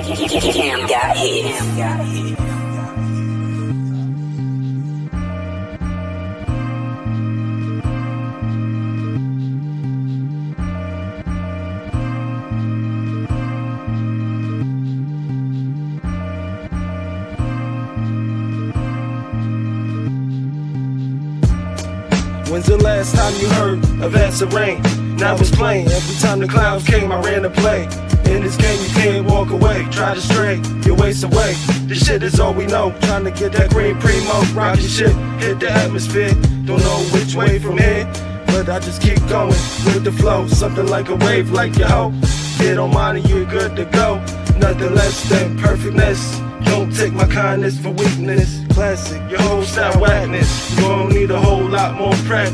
Cam got hit. When's the last time you heard of acid rain? Now it's plain, every time the clouds came I ran to play. In this game you can't walk away, try to stray your waist away. This shit is all we know, trying to get that green primo. Rocket shit, hit the atmosphere, don't know which way from here, but I just keep going with the flow. Something like a wave, like your hoe. Get on mine and you're good to go. Nothing less than perfectness. Don't take my kindness for weakness. Classic, your whole style whackness. You don't need a whole lot more prep.